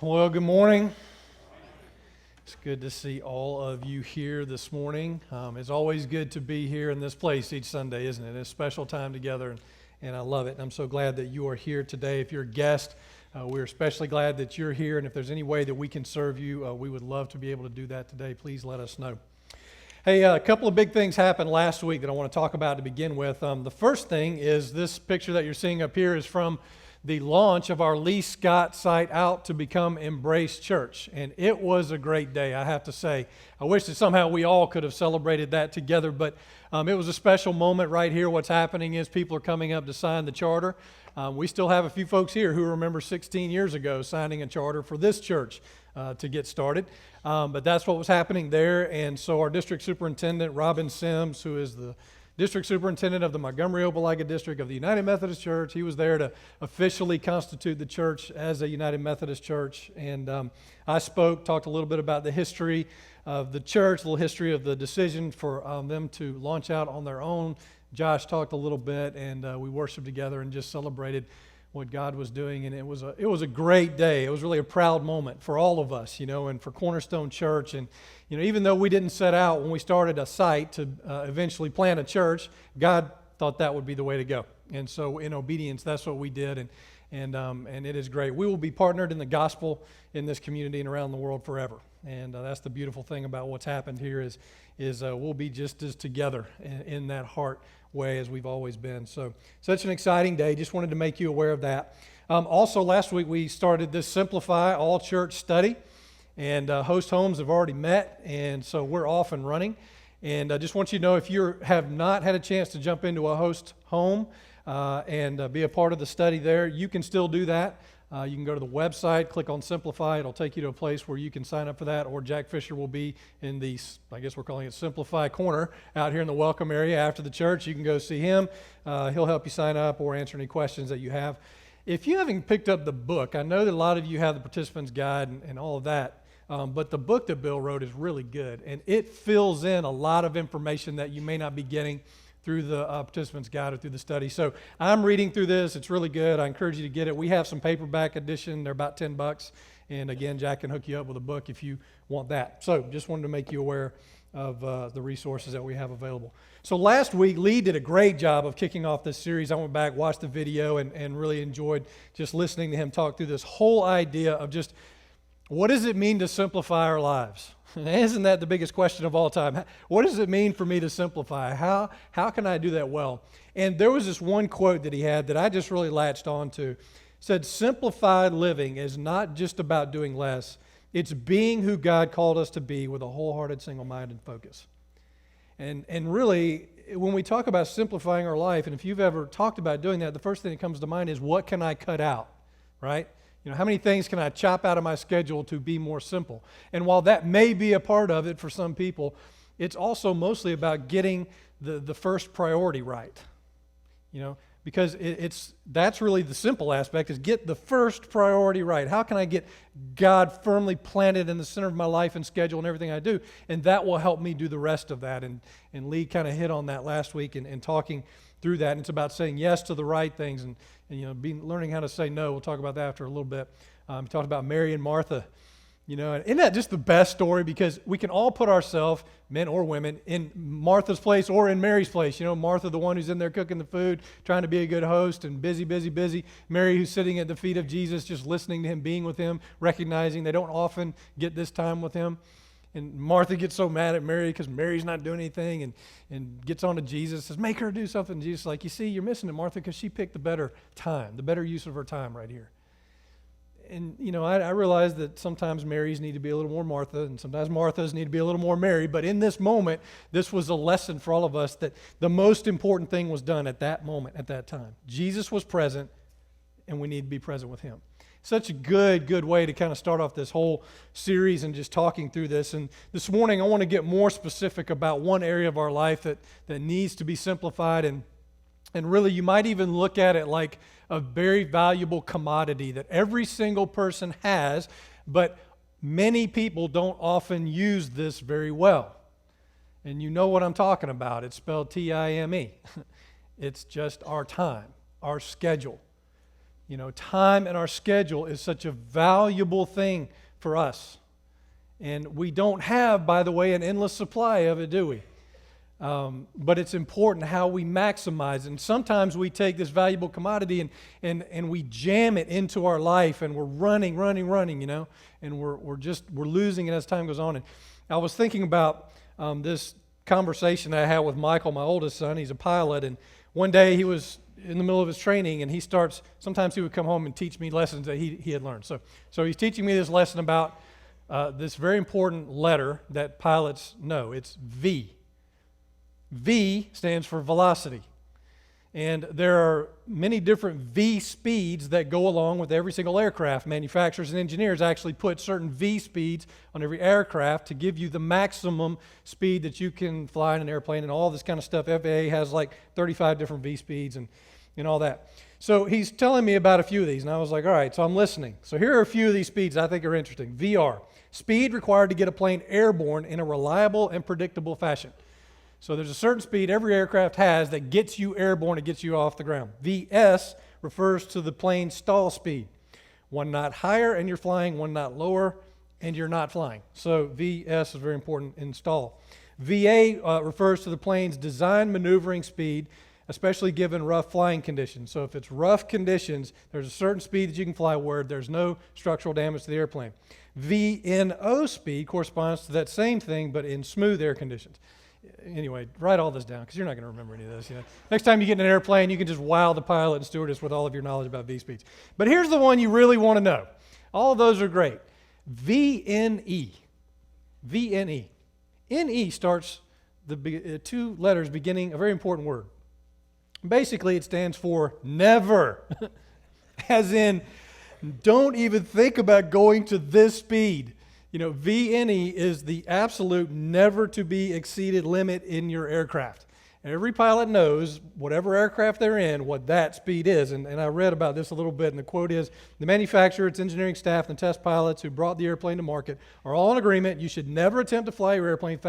Well, good morning. It's good to see all of you here this morning. It's always good to be here in this place each Sunday, isn't it? It's a special time together, and I love it. And I'm so glad that you are here today. If you're a guest, we're especially glad that you're here. And if there's any way that we can serve you, we would love to be able to do that today. Please let us know. Hey, a couple of big things happened last week that I want to talk about to begin with. The first thing is this picture that you're seeing up here is from the launch of our Lee Scott site out to become Embrace Church. And it was a great day, I have to say. I wish that somehow we all could have celebrated that together, but it was a special moment right here. What's happening is people are coming up to sign the charter. We still have a few folks here who remember 16 years ago signing a charter for this church to get started. But that's what was happening there. And so our district superintendent, Robin Sims, who is the district superintendent of the Montgomery-Opelika district of the United Methodist Church, he was there to officially constitute the church as a United Methodist Church. And I talked a little bit about the history of the church, a little history of the decision for them to launch out on their own. Josh talked a little bit, and we worshiped together and just celebrated what God was doing, and it was a great day. It was really a proud moment for all of us, and for Cornerstone Church. And even though we didn't set out when we started a site to eventually plant a church, God thought that would be the way to go. And so, in obedience, that's what we did, and it is great. We will be partnered in the gospel in this community and around the world forever. And that's the beautiful thing about what's happened here is we'll be just as together in that heart way as we've always been. So such an exciting day. Just wanted to make you aware of that. Also, last week we started this Simplify All Church study, and host homes have already met, and so we're off and running. And I just want you to know, if you have not had a chance to jump into a host home and be a part of the study there, you can still do that. You can go to the website, click on Simplify. It'll take you to a place where you can sign up for that, or Jack Fisher will be in the, I guess we're calling it Simplify Corner, out here in the welcome area after the church. You can go see him. He'll help you sign up or answer any questions that you have. If you haven't picked up the book, I know that a lot of you have the participant's guide and all of that, but the book that Bill wrote is really good, and it fills in a lot of information that you may not be getting through the participant's guide or through the study. So I'm reading through this. It's really good. I encourage you to get it. We have some paperback edition. They're about $10. And again, Jack can hook you up with a book if you want that. So just wanted to make you aware of the resources that we have available. So last week, Lee did a great job of kicking off this series. I went back, watched the video, and really enjoyed just listening to him talk through this whole idea of just what does it mean to simplify our lives? Isn't that the biggest question of all time? What does it mean for me to simplify? How can I do that well? And there was this one quote that he had that I just really latched on to. It said, simplified living is not just about doing less. It's being who God called us to be with a wholehearted, single-minded focus. And really, when we talk about simplifying our life, and if you've ever talked about doing that, the first thing that comes to mind is, what can I cut out, right? How many things can I chop out of my schedule to be more simple? And while that may be a part of it for some people, it's also mostly about getting the first priority right. Because that's really the simple aspect, is get the first priority right. How can I get God firmly planted in the center of my life and schedule and everything I do? And that will help me do the rest of that. And Lee kind of hit on that last week and talking through that. And it's about saying yes to the right things and learning how to say no. We'll talk about that after a little bit. He talked about Mary and Martha. And isn't that just the best story? Because we can all put ourselves, men or women, in Martha's place or in Mary's place. Martha, the one who's in there cooking the food, trying to be a good host and busy, busy, busy. Mary, who's sitting at the feet of Jesus, just listening to him, being with him, recognizing they don't often get this time with him. And Martha gets so mad at Mary because Mary's not doing anything and gets on to Jesus, says, make her do something. And Jesus is like, you see, you're missing it, Martha, because she picked the better time, the better use of her time right here. And, I realize that sometimes Marys need to be a little more Martha, and sometimes Marthas need to be a little more Mary. But in this moment, this was a lesson for all of us that the most important thing was done at that moment, at that time. Jesus was present, and we need to be present with him. Such a good way to kind of start off this whole series and just talking through this. And this morning, I want to get more specific about one area of our life that needs to be simplified. And really, you might even look at it like a very valuable commodity that every single person has, but many people don't often use this very well. And you know what I'm talking about. It's spelled T-I-M-E. It's just our time, our schedule. You know, time in our schedule is such a valuable thing for us. And we don't have, by the way, an endless supply of it, do we? But it's important how we maximize it. And sometimes we take this valuable commodity and we jam it into our life, and we're running, you know, and we're losing it as time goes on. And I was thinking about this conversation that I had with Michael, my oldest son. He's a pilot, and one day he was in the middle of his training, and sometimes he would come home and teach me lessons that he had learned. So he's teaching me this lesson about this very important letter that pilots know. It's V. V stands for velocity. And there are many different V speeds that go along with every single aircraft. Manufacturers and engineers actually put certain V speeds on every aircraft to give you the maximum speed that you can fly in an airplane and all this kind of stuff. FAA has like 35 different V speeds and all that. So he's telling me about a few of these, and I was like, all right, so I'm listening. So here are a few of these speeds I think are interesting. VR, speed required to get a plane airborne in a reliable and predictable fashion. So there's a certain speed every aircraft has that gets you airborne, it gets you off the ground. VS refers to the plane's stall speed. 1 knot higher and you're flying, 1 knot lower and you're not flying. So VS is very important in stall. VA refers to the plane's design maneuvering speed, especially given rough flying conditions. So if it's rough conditions, there's a certain speed that you can fly where there's no structural damage to the airplane. VNO speed corresponds to that same thing, but in smooth air conditions. Anyway, write all this down because you're not going to remember any of this. You know? Next time you get in an airplane, you can just wow the pilot and stewardess with all of your knowledge about V speeds. But here's the one you really want to know. All of those are great. VNE. VNE. NE starts the 2 letters beginning a very important word. Basically, it stands for never. As in, don't even think about going to this speed. You know, VNE is the absolute never to be exceeded limit in your aircraft. And every pilot knows, whatever aircraft they're in, what that speed is. And I read about this a little bit, and the quote is, the manufacturer, its engineering staff, and the test pilots who brought the airplane to market are all in agreement you should never attempt to fly your airplane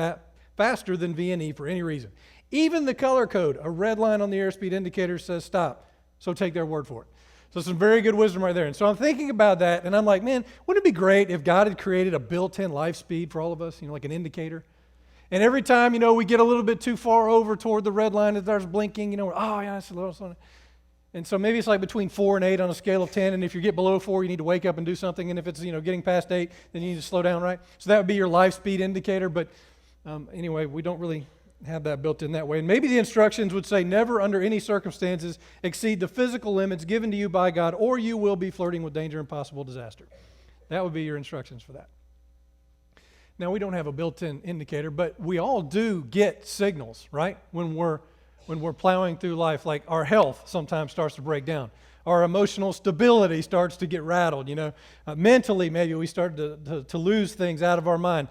faster than VNE for any reason. Even the color code, a red line on the airspeed indicator says stop. So take their word for it. So some very good wisdom right there. And so I'm thinking about that, and I'm like, man, wouldn't it be great if God had created a built-in life speed for all of us, you know, like an indicator? And every time, you know, we get a little bit too far over toward the red line that starts blinking, you know, oh, yeah, it's a little something. And so maybe it's like between 4 and 8 on a scale of 10, and if you get below 4, you need to wake up and do something, and if it's, you know, getting past 8, then you need to slow down, right? So that would be your life speed indicator, but anyway, we don't really have that built in that way. And maybe the instructions would say never under any circumstances exceed the physical limits given to you by God, or you will be flirting with danger and possible disaster. That would be your instructions for that. Now, we don't have a built-in indicator, but we all do get signals, right? When we're plowing through life, like our health sometimes starts to break down. Our emotional stability starts to get rattled, you know. Mentally, maybe we start to lose things out of our mind.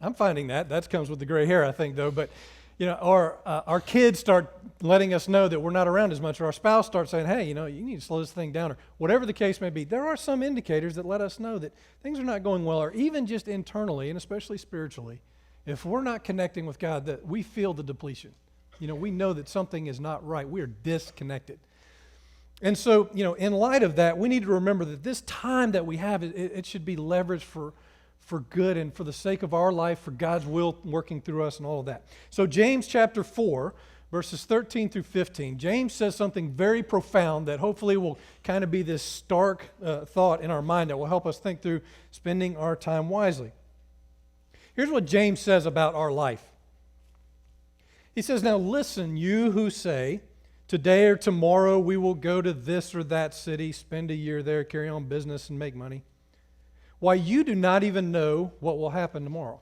I'm finding that comes with the gray hair, I think, though. But you know, our kids start letting us know that we're not around as much, or our spouse starts saying, "Hey, you know, you need to slow this thing down," or whatever the case may be. There are some indicators that let us know that things are not going well, or even just internally and especially spiritually. If we're not connecting with God, that we feel the depletion. You know, we know that something is not right. We are disconnected. And so, you know, in light of that, we need to remember that this time that we have, it should be leveraged for good and for the sake of our life, for God's will working through us and all of that. So James chapter 4, verses 13 through 15, James says something very profound that hopefully will kind of be this stark thought in our mind that will help us think through spending our time wisely. Here's what James says about our life. He says, "Now listen, you who say, today or tomorrow we will go to this or that city, spend a year there, carry on business and make money. Why, you do not even know what will happen tomorrow.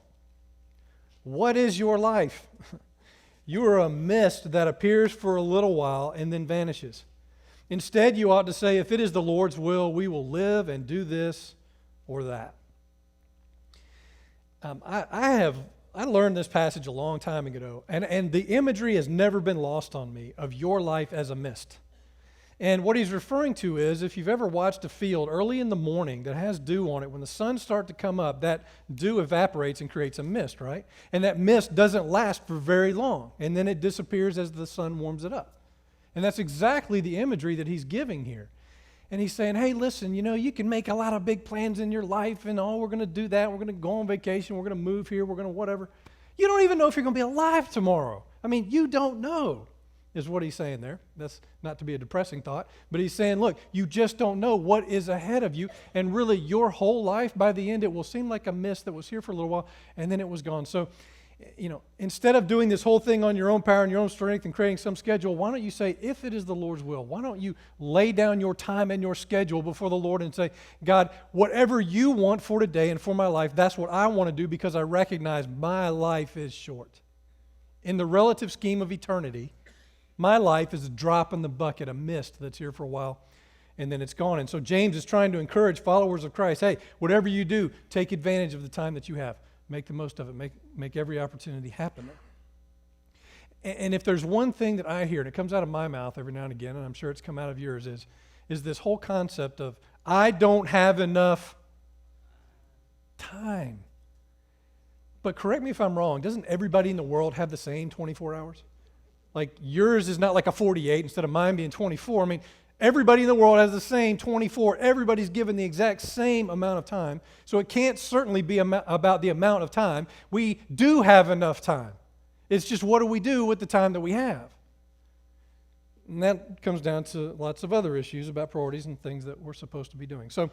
What is your life? You are a mist that appears for a little while and then vanishes. Instead, you ought to say, if it is the Lord's will, we will live and do this or that." I learned this passage a long time ago, and the imagery has never been lost on me of your life as a mist. And what he's referring to is, if you've ever watched a field early in the morning that has dew on it, when the sun starts to come up, that dew evaporates and creates a mist, right? And that mist doesn't last for very long, and then it disappears as the sun warms it up. And that's exactly the imagery that he's giving here. And he's saying, hey, listen, you can make a lot of big plans in your life and, we're going to do that. We're going to go on vacation. We're going to move here. We're going to whatever. You don't even know if you're going to be alive tomorrow. I mean, you don't know, is what he's saying there. That's not to be a depressing thought, but he's saying, look, you just don't know what is ahead of you. And really, your whole life, by the end, it will seem like a mist that was here for a little while, and then it was gone. So, instead of doing this whole thing on your own power and your own strength and creating some schedule, why don't you say, if it is the Lord's will, why don't you lay down your time and your schedule before the Lord and say, God, whatever you want for today and for my life, that's what I want to do because I recognize my life is short. In the relative scheme of eternity, my life is a drop in the bucket, a mist that's here for a while, and then it's gone. And so James is trying to encourage followers of Christ, hey, whatever you do, take advantage of the time that you have. Make the most of it. Make every opportunity happen there. And if there's one thing that I hear, and it comes out of my mouth every now and again, and I'm sure it's come out of yours, is this whole concept of, I don't have enough time. But correct me if I'm wrong, doesn't everybody in the world have the same 24 hours? Like yours is not like a 48 instead of mine being 24. I mean, everybody in the world has the same 24. Everybody's given the exact same amount of time. So it can't certainly be about the amount of time. We do have enough time. It's just what do we do with the time that we have? And that comes down to lots of other issues about priorities and things that we're supposed to be doing. So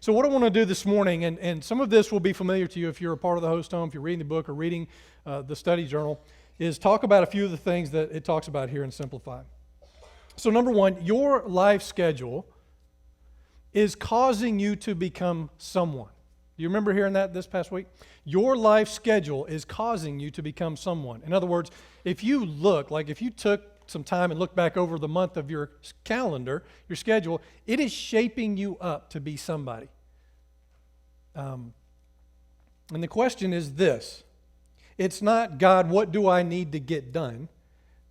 what I want to do this morning, and some of this will be familiar to you if you're a part of the host home, if you're reading the book or reading the study journal, is talk about a few of the things that it talks about here in Simplify. So number one, your life schedule is causing you to become someone. Do you remember hearing that this past week? Your life schedule is causing you to become someone. In other words, if you took some time and looked back over the month of your calendar, your schedule, it is shaping you up to be somebody. And the question is this. It's not, God, what do I need to get done?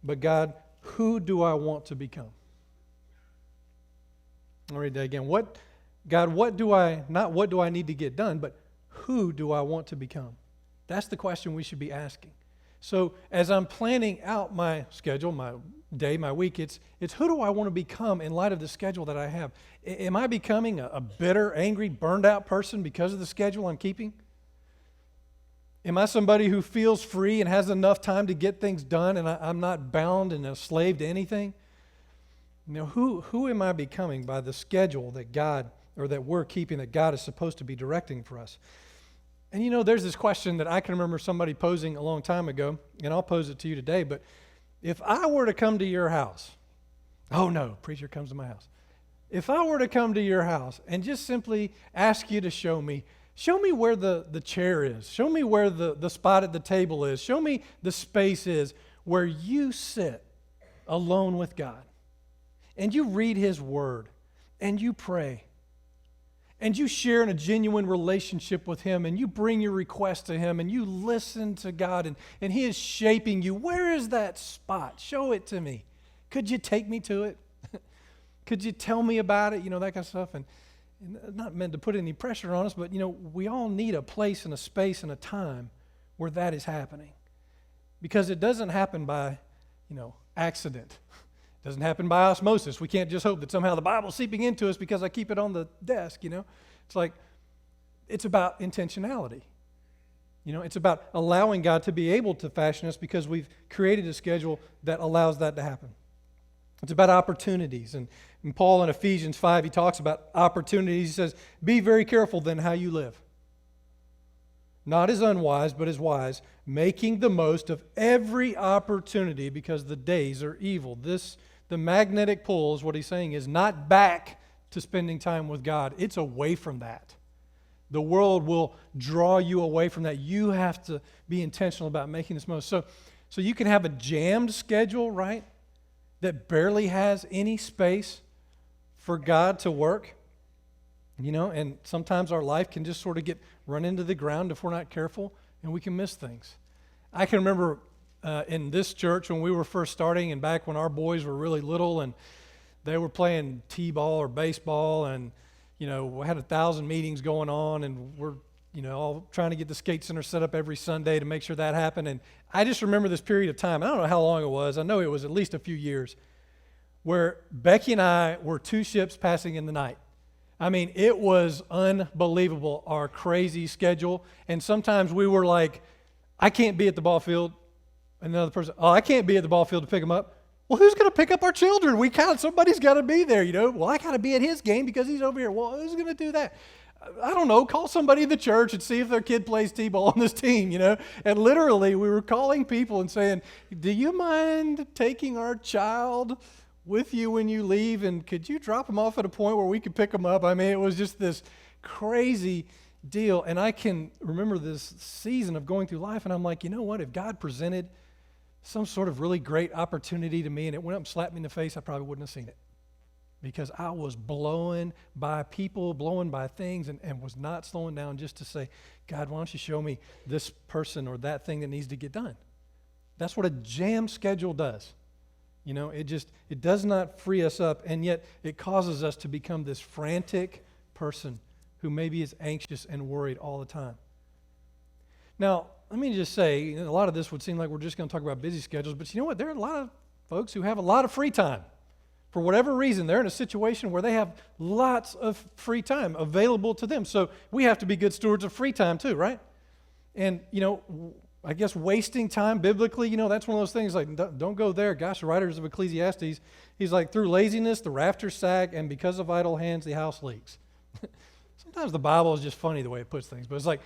But God, who do I want to become? I'll read that again. What do I need to get done, but who do I want to become? That's the question we should be asking. So as I'm planning out my schedule, my day, my week, it's who do I want to become in light of the schedule that I have? Am I becoming a bitter, angry, burned out person because of the schedule I'm keeping? Am I somebody who feels free and has enough time to get things done and I'm not bound and a slave to anything? Who am I becoming by the schedule that God, or that we're keeping, that God is supposed to be directing for us? And there's this question that I can remember somebody posing a long time ago, and I'll pose it to you today, but if I were to come to your house, oh no, preacher comes to my house. If I were to come to your house and just simply ask you to show me where the chair is, show me where the spot at the table is, show me the space is where you sit alone with God, and you read His Word, and you pray, and you share in a genuine relationship with Him, and you bring your request to Him, and you listen to God, and He is shaping you. Where is that spot? Show it to me. Could you take me to it? Could you tell me about it? That kind of stuff. And not meant to put any pressure on us, but, we all need a place and a space and a time where that is happening. Because it doesn't happen by, accident. It doesn't happen by osmosis. We can't just hope that somehow the Bible's seeping into us because I keep it on the desk, It's like, it's about intentionality. It's about allowing God to be able to fashion us because we've created a schedule that allows that to happen. It's about opportunities. And Paul in Ephesians 5, he talks about opportunities. He says, be very careful then how you live. Not as unwise, but as wise, making the most of every opportunity because the days are evil. The magnetic pull is what he's saying is not back to spending time with God. It's away from that. The world will draw you away from that. You have to be intentional about making this most. So you can have a jammed schedule, right, that barely has any space for God to work. And sometimes our life can just sort of get run into the ground if we're not careful, and we can miss things. I can remember in this church when we were first starting and back when our boys were really little and they were playing t-ball or baseball and, we had 1,000 meetings going on and we're, all trying to get the skate center set up every Sunday to make sure that happened. And I just remember this period of time. I don't know how long it was. I know it was at least a few years where Becky and I were two ships passing in the night. I mean, it was unbelievable, our crazy schedule. And sometimes we were like, I can't be at the ball field. And another person, oh, I can't be at the ball field to pick them up. Well, who's going to pick up our children? Somebody's got to be there, Well, I got to be at his game because he's over here. Well, who's going to do that? I don't know. Call somebody in the church and see if their kid plays t-ball on this team, And literally, we were calling people and saying, do you mind taking our child with you when you leave, and could you drop them off at a point where we could pick them up? I mean, it was just this crazy deal. And I can remember this season of going through life, and I'm like, you know what? If God presented some sort of really great opportunity to me and it went up and slapped me in the face, I probably wouldn't have seen it, because I was blown by people, blown by things, and was not slowing down just to say, God, why don't you show me this person or that thing that needs to get done? That's what a jam schedule does. It does not free us up, and yet it causes us to become this frantic person who maybe is anxious and worried all the time. Now, let me just say, a lot of this would seem like we're just going to talk about busy schedules, but you know what? There are a lot of folks who have a lot of free time. For whatever reason, they're in a situation where they have lots of free time available to them. So we have to be good stewards of free time too, right? And, I guess wasting time biblically, that's one of those things like, don't go there. Gosh, the writers of Ecclesiastes, he's like, through laziness, the rafters sag, and because of idle hands, the house leaks. Sometimes the Bible is just funny the way it puts things, but it's like,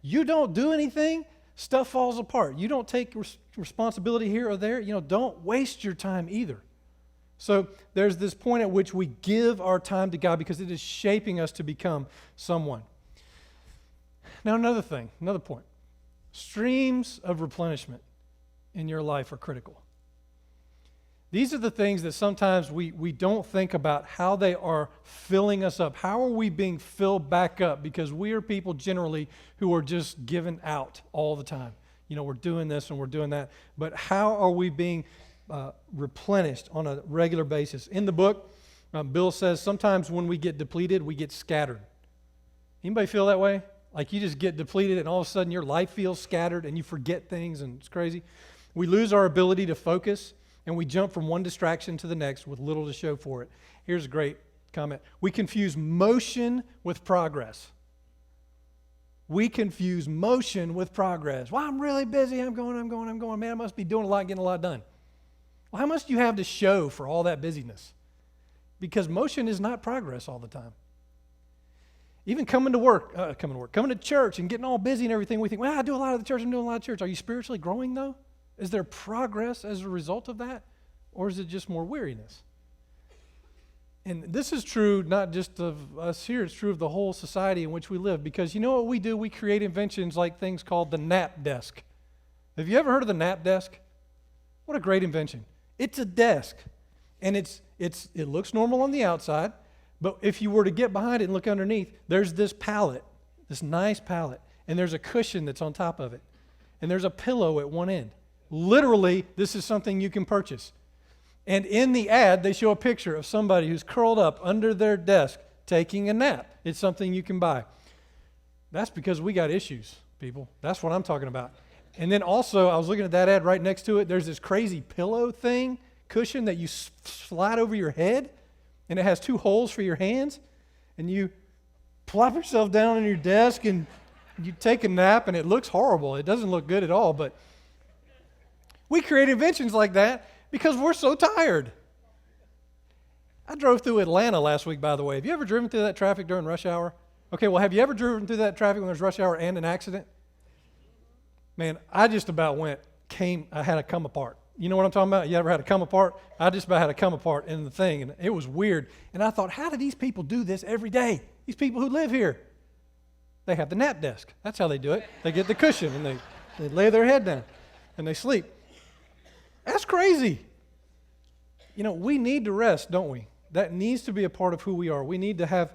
you don't do anything, stuff falls apart. You don't take responsibility here or there. Don't waste your time either. So there's this point at which we give our time to God because it is shaping us to become someone. Now another point. Streams of replenishment in your life are critical. These are the things that sometimes we don't think about how they are filling us up. How are we being filled back up? Because we are people generally who are just given out all the time. We're doing this and we're doing that. But how are we being replenished on a regular basis? In the book, Bill says sometimes when we get depleted, we get scattered. Anybody feel that way? Like you just get depleted and all of a sudden your life feels scattered and you forget things and it's crazy. We lose our ability to focus and we jump from one distraction to the next with little to show for it. Here's a great comment. We confuse motion with progress. We confuse motion with progress. Well, I'm really busy. I'm going. Man, I must be doing a lot, getting a lot done. Well, how much do you have to show for all that busyness? Because motion is not progress all the time. Even coming to church and getting all busy and everything, we think, well, I do a lot of the church, I'm doing a lot of church. Are you spiritually growing though? Is there progress as a result of that? Or is it just more weariness? And this is true not just of us here, it's true of the whole society in which we live. Because you know what we do? We create inventions like things called the nap desk. Have you ever heard of the nap desk? What a great invention. It's a desk. And it looks normal on the outside. But if you were to get behind it and look underneath, there's this pallet, this nice pallet, and there's a cushion that's on top of it, and there's a pillow at one end. Literally, this is something you can purchase. And in the ad, they show a picture of somebody who's curled up under their desk taking a nap. It's something you can buy. That's because we got issues, people. That's what I'm talking about. And then also, I was looking at that ad right next to it. There's this crazy pillow cushion that you slide over your head. And it has 2 holes for your hands, and you plop yourself down on your desk and you take a nap, and it looks horrible. It doesn't look good at all, but we create inventions like that because we're so tired. I drove through Atlanta last week, by the way. Have you ever driven through that traffic during rush hour? Okay, well, have you ever driven through that traffic when there's rush hour and an accident? Man, I just about I had to come apart. You know what I'm talking about? You ever had to come apart? I just about had to come apart in the thing, and it was weird. And I thought, how do these people do this every day? These people who live here. They have the nap desk. That's how they do it. They get the cushion, and they lay their head down, and they sleep. That's crazy. We need to rest, don't we? That needs to be a part of who we are. We need to have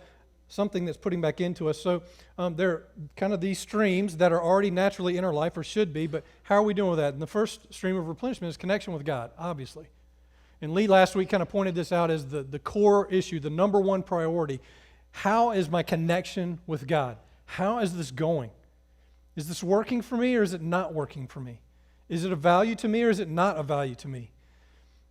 something that's putting back into us. So there are kind of these streams that are already naturally in our life, or should be, but how are we doing with that? And the first stream of replenishment is connection with God, obviously. And Lee last week kind of pointed this out as the core issue, the number one priority. How is my connection with God? How is this going? Is this working for me or is it not working for me? Is it a value to me or is it not a value to me?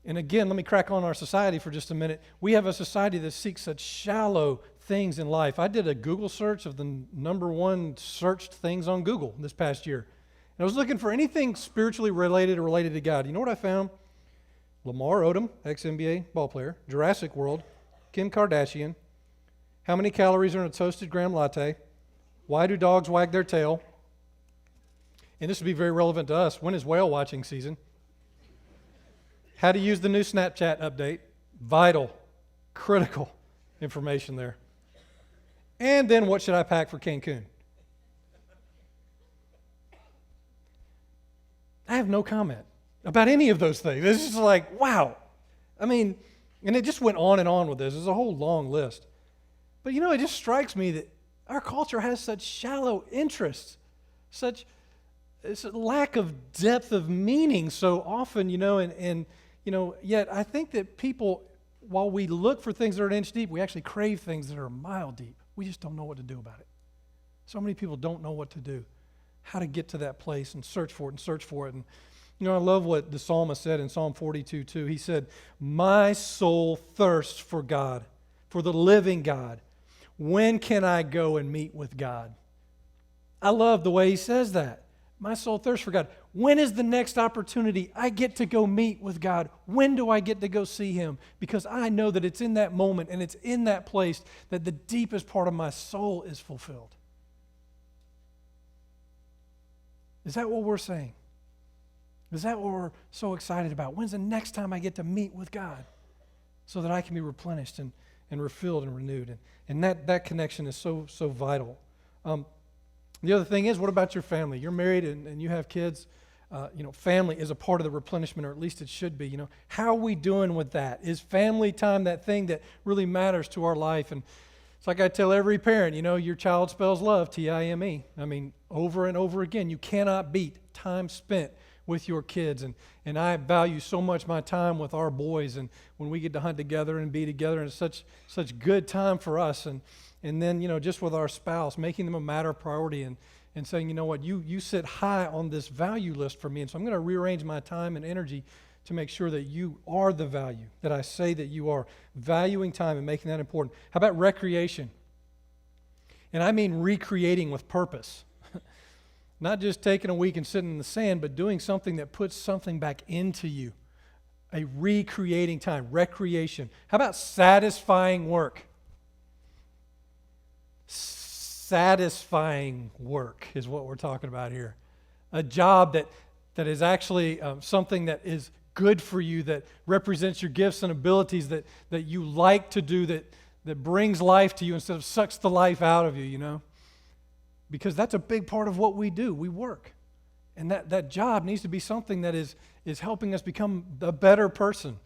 And again, let me crack on our society for just a minute. We have a society that seeks such shallow things in life. I did a Google search of the number one searched things on Google this past year. And I was looking for anything spiritually related or related to God. You know what I found? Lamar Odom, ex-NBA ballplayer, Jurassic World, Kim Kardashian, how many calories are in a toasted graham latte, why do dogs wag their tail, and this would be very relevant to us, when is whale watching season, how to use the new Snapchat update, vital, critical information there. And then what should I pack for Cancun? I have no comment about any of those things. It's just like, wow. I mean, and it just went on and on with this. There's a whole long list. But you know, it just strikes me that our culture has such shallow interests, such it's a lack of depth of meaning so often, you know, and you know, yet I think that people, while we look for things that are an inch deep, we actually crave things that are a mile deep. We just don't know what to do about it. So many people don't know what to do, how to get to that place and search for it. And, you know, I love what the psalmist said in Psalm 42:2. He said, my soul thirsts for God, for the living God. When can I go and meet with God? I love the way he says that. My soul thirsts for God. When is the next opportunity I get to go meet with God? When do I get to go see him? Because I know that it's in that moment and it's in that place that the deepest part of my soul is fulfilled. Is that what we're saying? Is that what we're so excited about? When's the next time I get to meet with God so that I can be replenished and refilled and renewed? And that connection is so vital. The other thing is, what about your family? You're married and you have kids. You know, family is a part of the replenishment, or at least it should be. You know, how are we doing with that? Is family time that thing that really matters to our life? And it's like I tell every parent, you know, your child spells love, T-I-M-E. I mean, over and over again, you cannot beat time spent with your kids. And I value so much my time with our boys, and when we get to hunt together and be together, and it's such good time for us. And then, you know, just with our spouse, making them a matter of priority and saying, you know what, you sit high on this value list for me, and so I'm going to rearrange my time and energy to make sure that you are the value that I say that you are. Valuing time and making that important. How about recreation? And I mean recreating with purpose. Not just taking a week and sitting in the sand, but doing something that puts something back into you. A recreating time, recreation. How about satisfying work? Satisfying work is what we're talking about here. A job that is actually something that is good for you, that represents your gifts and abilities, that you like to do, that brings life to you instead of sucks the life out of you, you know? Because that's a big part of what we do. We work. And that job needs to be something that is helping us become a better person.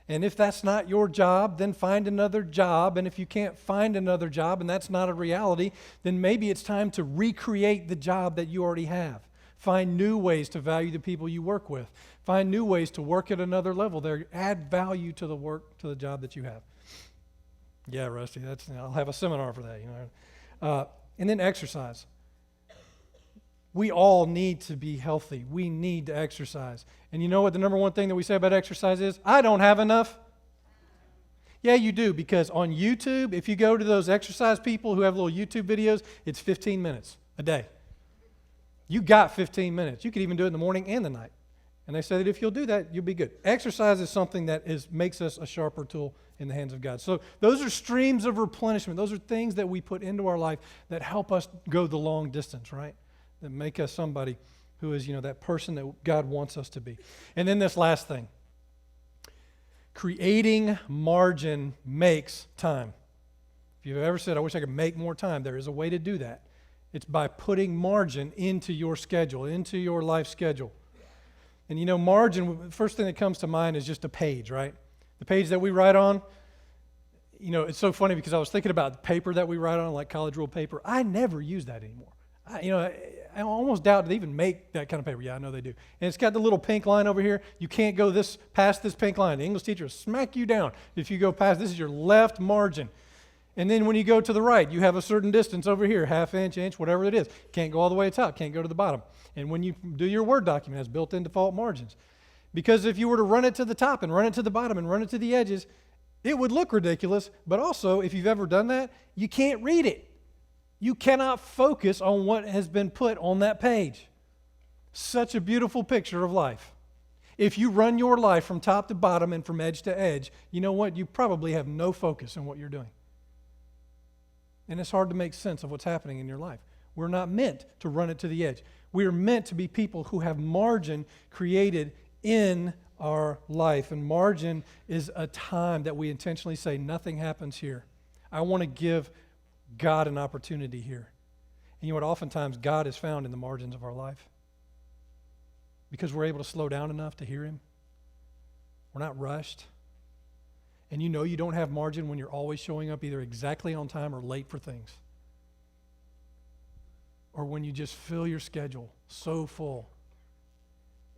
And if that's not your job, then find another job. And if you can't find another job and that's not a reality, then maybe it's time to recreate the job that you already have. Find new ways to value the people you work with. Find new ways to work at another level. There, add value to the work, to the job that you have. Yeah, Rusty, I'll have a seminar for that. You know, and then exercise. We all need to be healthy. We need to exercise. And you know what the number one thing that we say about exercise is? I don't have enough. Yeah, you do, because on YouTube, if you go to those exercise people who have little YouTube videos, it's 15 minutes a day. You got 15 minutes. You could even do it in the morning and the night. And they say that if you'll do that, you'll be good. Exercise is something that makes us a sharper tool in the hands of God. So those are streams of replenishment. Those are things that we put into our life that help us go the long distance, right? That make us somebody who is, you know, that person that God wants us to be. And then this last thing. Creating margin makes time. If you've ever said, I wish I could make more time, there is a way to do that. It's by putting margin into your schedule, into your life schedule. And you know, margin, the first thing that comes to mind is just a page, right? The page that we write on. You know, it's so funny because I was thinking about the paper that we write on, like college ruled paper. I never use that anymore. I almost doubt they even make that kind of paper. Yeah, I know they do. And it's got the little pink line over here. You can't go past this pink line. The English teacher will smack you down if you go past. This is your left margin. And then when you go to the right, you have a certain distance over here, half inch, whatever it is. Can't go all the way to the top. Can't go to the bottom. And when you do your Word document, it has built-in default margins. Because if you were to run it to the top and run it to the bottom and run it to the edges, it would look ridiculous. But also, if you've ever done that, you can't read it. You cannot focus on what has been put on that page. Such a beautiful picture of life. If you run your life from top to bottom and from edge to edge, you know what? You probably have no focus in what you're doing. And it's hard to make sense of what's happening in your life. We're not meant to run it to the edge. We are meant to be people who have margin created in our life. And margin is a time that we intentionally say, nothing happens here. I want to give God an opportunity here. And you know what? Oftentimes God is found in the margins of our life. Because we're able to slow down enough to hear Him. We're not rushed. And you know you don't have margin when you're always showing up either exactly on time or late for things. Or when you just fill your schedule so full.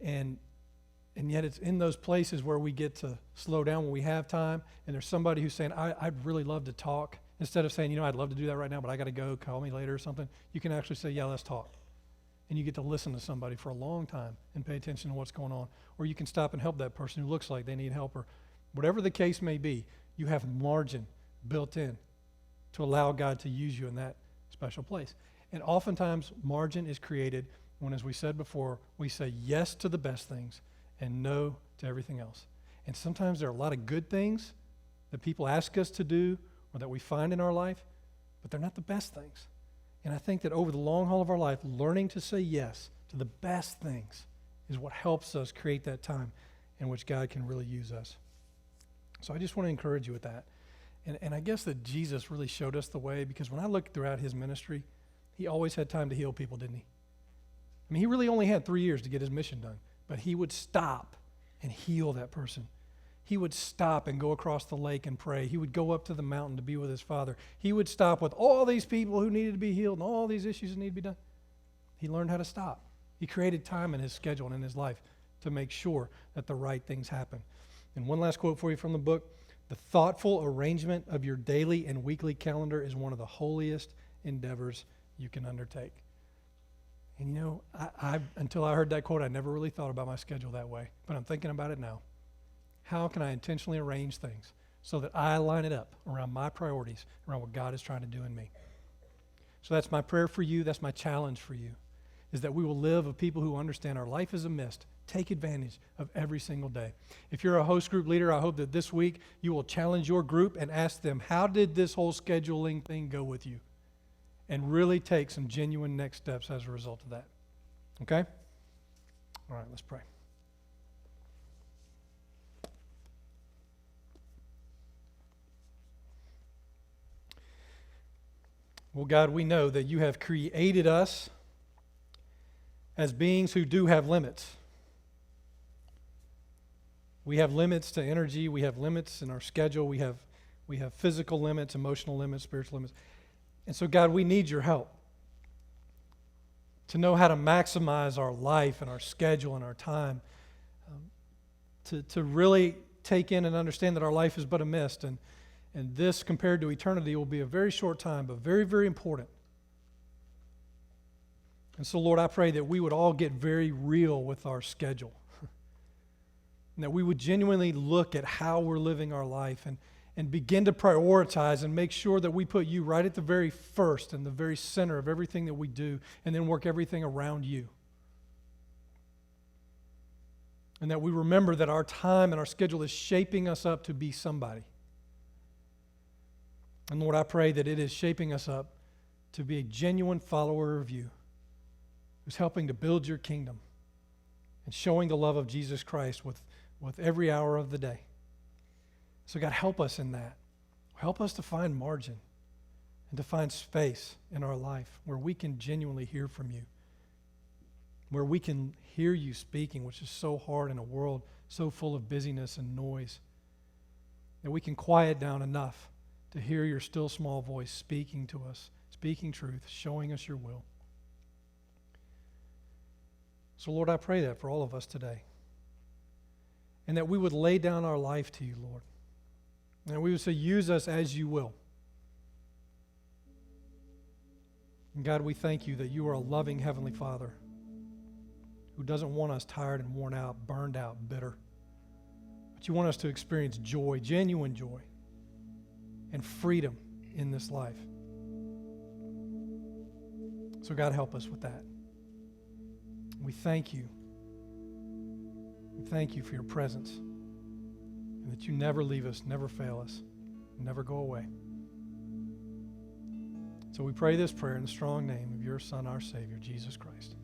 And yet it's in those places where we get to slow down when we have time, and there's somebody who's saying, I'd really love to talk. Instead of saying, I'd love to do that right now, but I got to go, call me later or something, you can actually say, yeah, let's talk. And you get to listen to somebody for a long time and pay attention to what's going on. Or you can stop and help that person who looks like they need help, or whatever the case may be, you have margin built in to allow God to use you in that special place. And oftentimes, margin is created when, as we said before, we say yes to the best things and no to everything else. And sometimes there are a lot of good things that people ask us to do or that we find in our life, but they're not the best things. And I think that over the long haul of our life, learning to say yes to the best things is what helps us create that time in which God can really use us. So I just want to encourage you with that. And I guess that Jesus really showed us the way, because when I look throughout his ministry, he always had time to heal people, didn't he? I mean, he really only had 3 years to get his mission done, but he would stop and heal that person. He would stop and go across the lake and pray. He would go up to the mountain to be with his Father. He would stop with all these people who needed to be healed and all these issues that need to be done. He learned how to stop. He created time in his schedule and in his life to make sure that the right things happen. And one last quote for you from the book: the thoughtful arrangement of your daily and weekly calendar is one of the holiest endeavors you can undertake. And I until I heard that quote, I never really thought about my schedule that way, but I'm thinking about it now. How can I intentionally arrange things so that I line it up around my priorities, around what God is trying to do in me? So that's my prayer for you. That's my challenge for you, is that we will live a people who understand our life is a mist. Take advantage of every single day. If you're a host group leader, I hope that this week you will challenge your group and ask them, how did this whole scheduling thing go with you? And really take some genuine next steps as a result of that. Okay? All right, let's pray. Well, God, we know that you have created us as beings who do have limits. We have limits to energy. We have limits in our schedule. We have physical limits, emotional limits, spiritual limits. And so, God, we need your help to know how to maximize our life and our schedule and our time, to really take in and understand that our life is but a mist, and this, compared to eternity, will be a very short time, but very, very important. And so, Lord, I pray that we would all get very real with our schedule, and that we would genuinely look at how we're living our life and begin to prioritize and make sure that we put you right at the very first and the very center of everything that we do, and then work everything around you. And that we remember that our time and our schedule is shaping us up to be somebody. And Lord, I pray that it is shaping us up to be a genuine follower of you, who's helping to build your kingdom and showing the love of Jesus Christ with every hour of the day. So God, help us in that. Help us to find margin and to find space in our life where we can genuinely hear from you, where we can hear you speaking, which is so hard in a world so full of busyness and noise, that we can quiet down enough to hear your still small voice speaking to us, speaking truth, showing us your will. So Lord, I pray that for all of us today, and that we would lay down our life to you, Lord. And we would say, use us as you will. And God, we thank you that you are a loving Heavenly Father who doesn't want us tired and worn out, burned out, bitter. But you want us to experience joy, genuine joy, and freedom in this life. So God, help us with that. We thank you. We thank you for your presence and that you never leave us, never fail us, never go away. So we pray this prayer in the strong name of your Son, our Savior, Jesus Christ.